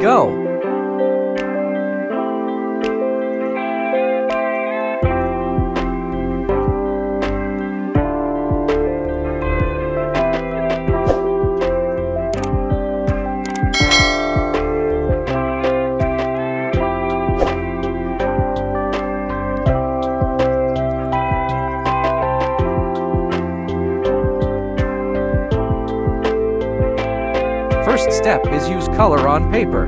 go! First step is use color on paper.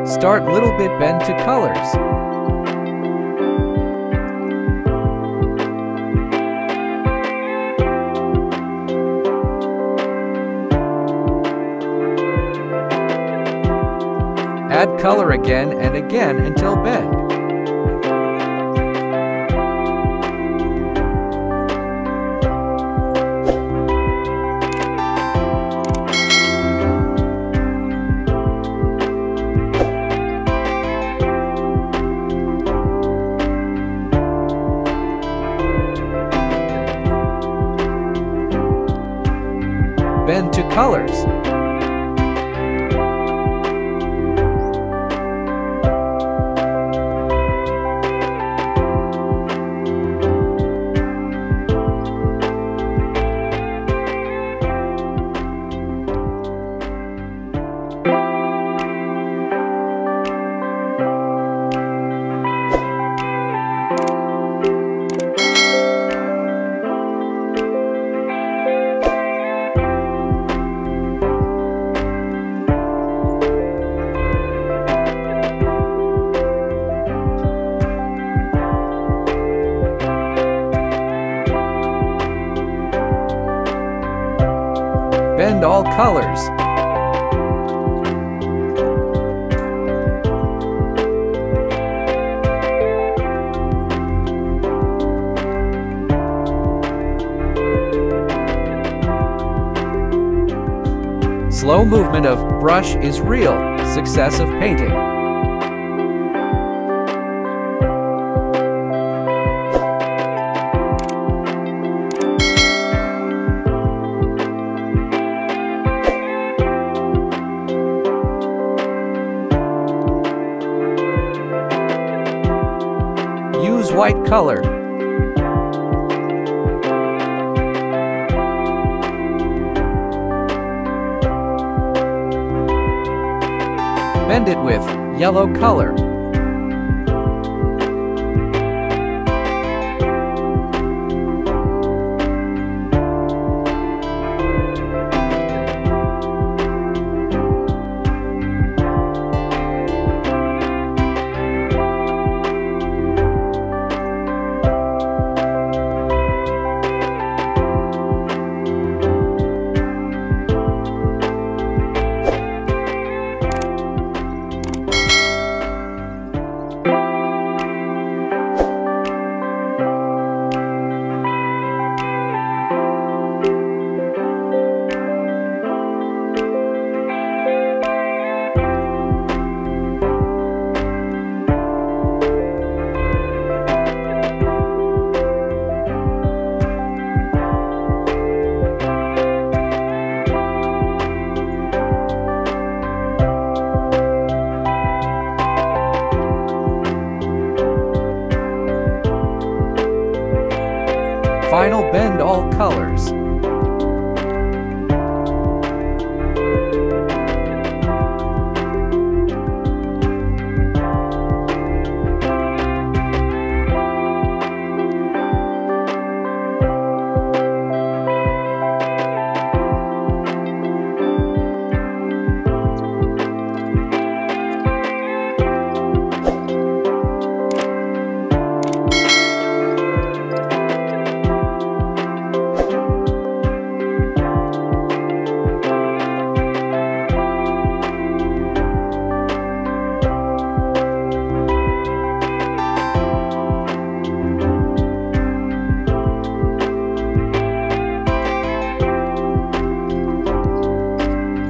Start little bit bend to colors. Add color again and again until bend. Bend to colors. Bend all colors. Slow movement of brush is real success of painting. Use white color. Bend it with yellow color. Final bend all colors.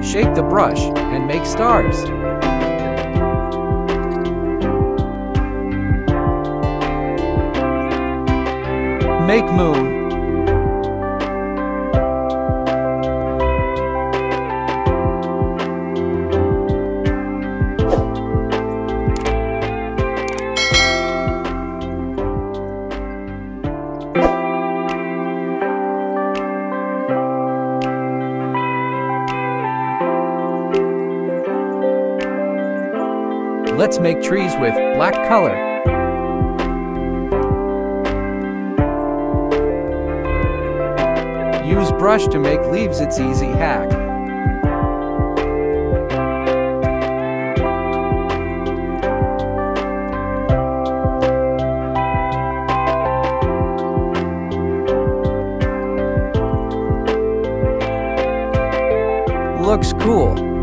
Shake the brush and make stars. Make moon. Let's make trees with black color. Use brush to make leaves. It's easy hack. Looks cool.